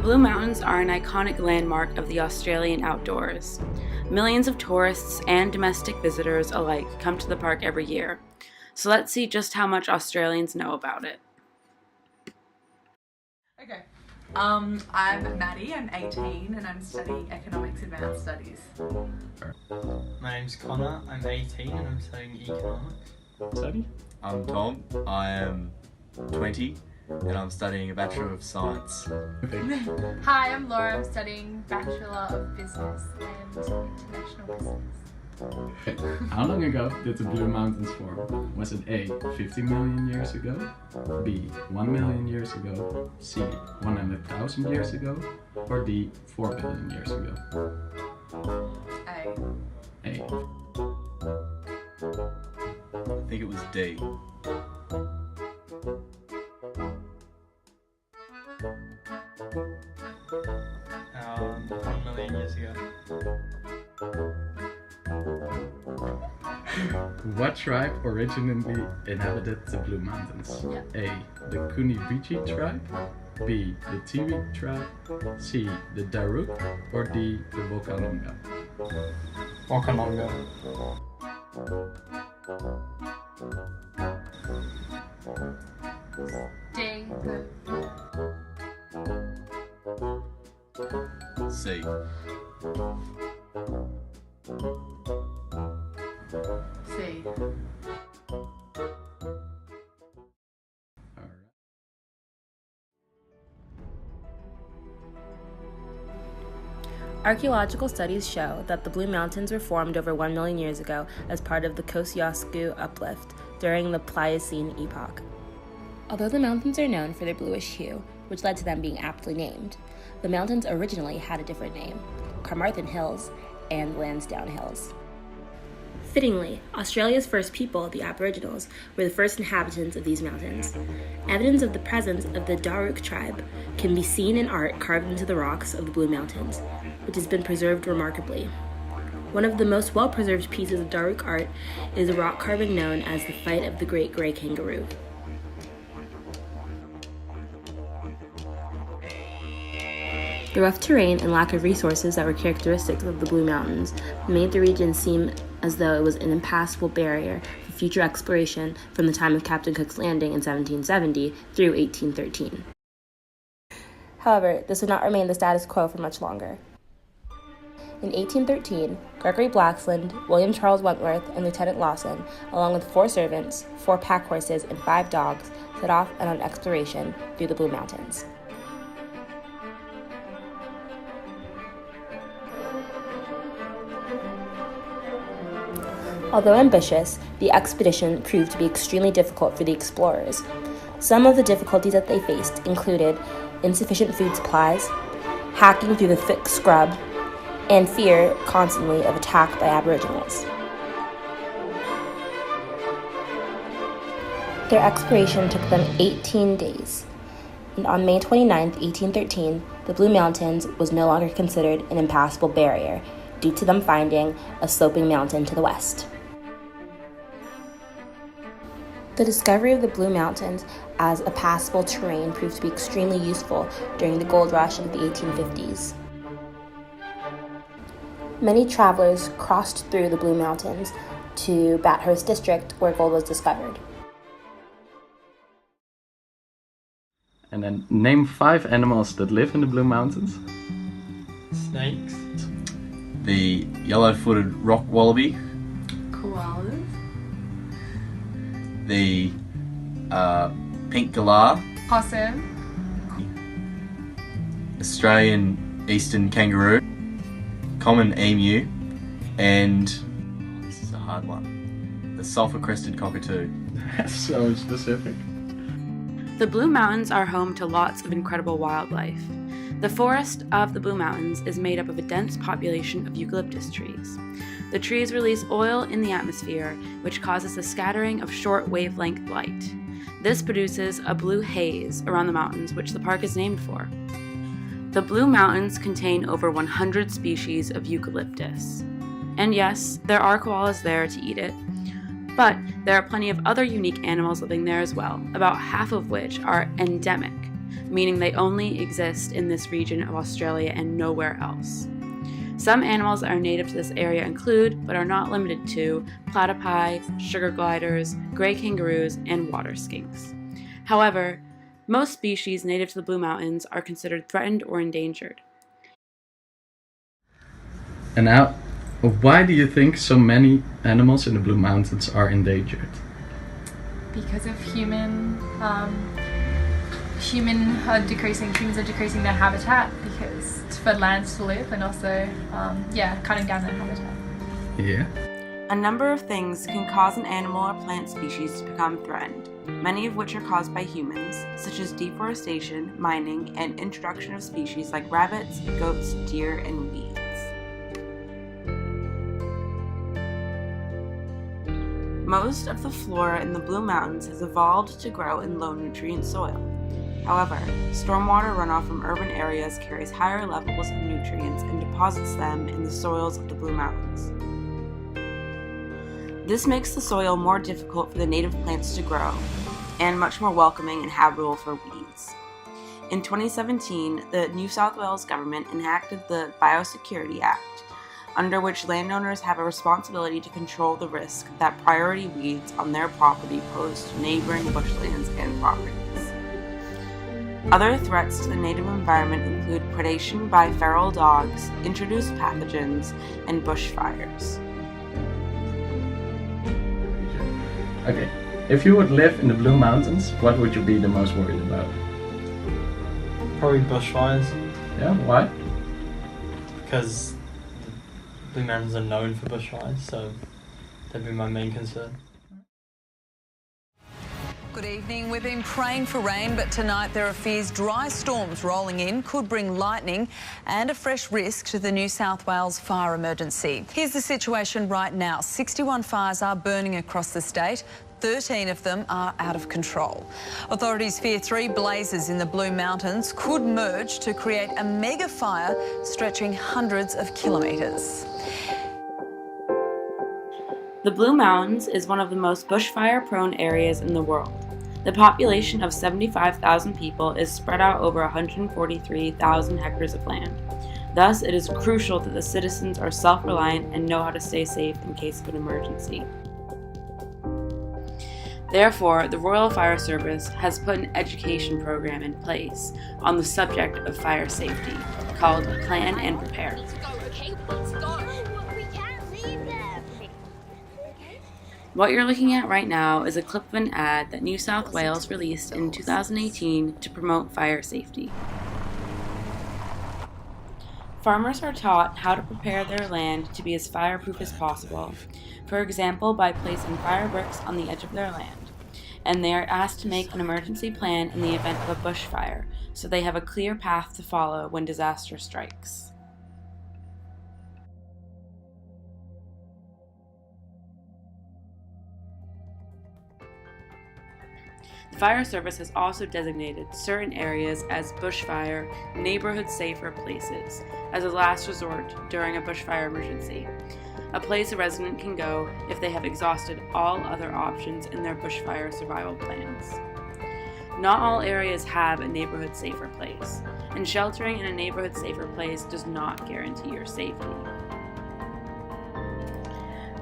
Blue Mountains are an iconic landmark of the Australian outdoors. Millions of tourists and domestic visitors alike come to the park every year. So let's see just how much Australians know about it. Okay. I'm Maddie, I'm 18 and I'm studying Economics Advanced Studies. My name's Connor, I'm 18 and I'm studying Economics. Study? I'm Tom, I am 20 and I'm studying a Bachelor of Science. Hi, I'm Laura, I'm studying Bachelor of Business and International Business. How long ago did the Blue Mountains form? Was it A, 50 million years ago? B, 1 million years ago? C, 100,000 years ago? Or D, 4 billion years ago? A. A. I think it was D. 1 million years ago. What tribe originally inhabited the Blue Mountains? A, the Kunibichi tribe? B, the Tiwi tribe? C, the Daruk? Or D, the Wakalonga? Wakalonga. D. C. C. Archaeological studies show that the Blue Mountains were formed over 1 million years ago as part of the Kosciuszko uplift during the Pliocene epoch. Although the mountains are known for their bluish hue, which led to them being aptly named, the mountains originally had a different name, Carmarthen Hills and Lansdowne Hills. Fittingly, Australia's first people, the Aboriginals, were the first inhabitants of these mountains. Evidence of the presence of the Daruk tribe can be seen in art carved into the rocks of the Blue Mountains, which has been preserved remarkably. One of the most well-preserved pieces of Daruk art is a rock carving known as the Fight of the Great Grey Kangaroo. The rough terrain and lack of resources that were characteristic of the Blue Mountains made the region seem as though it was an impassable barrier for future exploration from the time of Captain Cook's landing in 1770 through 1813. However, this would not remain the status quo for much longer. In 1813, Gregory Blaxland, William Charles Wentworth, and Lieutenant Lawson, along with 4 servants, 4 pack horses, and 5 dogs, set off on an exploration through the Blue Mountains. Although ambitious, the expedition proved to be extremely difficult for the explorers. Some of the difficulties that they faced included insufficient food supplies, hacking through the thick scrub, and fear constantly of attack by Aboriginals. Their exploration took them 18 days, and on May 29, 1813, the Blue Mountains was no longer considered an impassable barrier due to them finding a sloping mountain to the west. The discovery of the Blue Mountains as a passable terrain proved to be extremely useful during the gold rush of the 1850s. Many travelers crossed through the Blue Mountains to Bathurst District, where gold was discovered. And then name 5 animals that live in the Blue Mountains. Snakes. The yellow-footed rock wallaby. Koalas. The pink galah. Possum. Australian eastern kangaroo. Common emu. And this is a hard one. The sulphur-crested cockatoo. That's so specific. The Blue Mountains are home to lots of incredible wildlife. The forest of the Blue Mountains is made up of a dense population of eucalyptus trees. The trees release oil in the atmosphere, which causes a scattering of short wavelength light. This produces a blue haze around the mountains, which the park is named for. The Blue Mountains contain over 100 species of eucalyptus. And yes, there are koalas there to eat it, but there are plenty of other unique animals living there as well, about half of which are endemic. meaning they only exist in this region of Australia and nowhere else. Some animals that are native to this area include, but are not limited to, platypi, sugar gliders, gray kangaroos, and water skinks. However, most species native to the Blue Mountains are considered threatened or endangered. And now, why do you think so many animals in the Blue Mountains are endangered? Because of humans are decreasing their habitat because for lands to live, and also cutting down their habitat. Yeah. A number of things can cause an animal or plant species to become threatened, many of which are caused by humans, such as deforestation, mining, and introduction of species like rabbits, goats, deer, and weeds. Most of the flora in the Blue Mountains has evolved to grow in low-nutrient soil. However, stormwater runoff from urban areas carries higher levels of nutrients and deposits them in the soils of the Blue Mountains. This makes the soil more difficult for the native plants to grow, and much more welcoming and habitable for weeds. In 2017, the New South Wales government enacted the Biosecurity Act, under which landowners have a responsibility to control the risk that priority weeds on their property pose to neighboring bushlands and properties. Other threats to the native environment include predation by feral dogs, introduced pathogens, and bushfires. Okay, if you would live in the Blue Mountains, what would you be the most worried about? Probably bushfires, Yeah, why? because the Blue Mountains are known for bushfires, so that'd be my main concern. Good evening. We've been praying for rain, but tonight there are fears dry storms rolling in could bring lightning and a fresh risk to the New South Wales fire emergency. Here's the situation right now. 61 fires are burning across the state. 13 of them are out of control. Authorities fear 3 blazes in the Blue Mountains could merge to create a mega fire stretching hundreds of kilometres. The Blue Mountains is one of the most bushfire-prone areas in the world. The population of 75,000 people is spread out over 143,000 hectares of land. Thus, it is crucial that the citizens are self-reliant and know how to stay safe in case of an emergency. Therefore, the Royal Fire Service has put an education program in place on the subject of fire safety called Plan and Prepare. What you're looking at right now is a clip of an ad that New South Wales released in 2018 to promote fire safety. Farmers are taught how to prepare their land to be as fireproof as possible, for example by placing fire bricks on the edge of their land, and they are asked to make an emergency plan in the event of a bushfire, so they have a clear path to follow when disaster strikes. The Fire Service has also designated certain areas as bushfire, neighborhood safer places, as a last resort during a bushfire emergency, a place a resident can go if they have exhausted all other options in their bushfire survival plans. Not all areas have a neighborhood safer place, and sheltering in a neighborhood safer place does not guarantee your safety.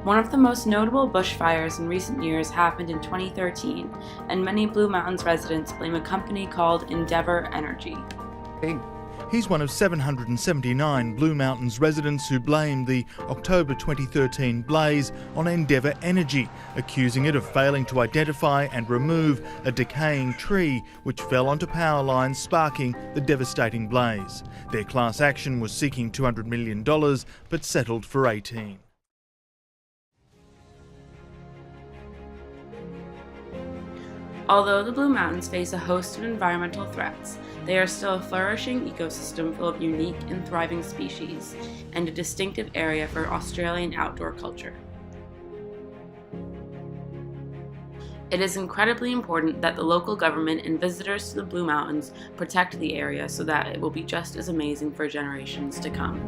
One of the most notable bushfires in recent years happened in 2013, and many Blue Mountains residents blame a company called Endeavour Energy. He's one of 779 Blue Mountains residents who blame the October 2013 blaze on Endeavour Energy, accusing it of failing to identify and remove a decaying tree which fell onto power lines, sparking the devastating blaze. Their class action was seeking $200 million but settled for 18. Although the Blue Mountains face a host of environmental threats, they are still a flourishing ecosystem full of unique and thriving species, and a distinctive area for Australian outdoor culture. It is incredibly important that the local government and visitors to the Blue Mountains protect the area so that it will be just as amazing for generations to come.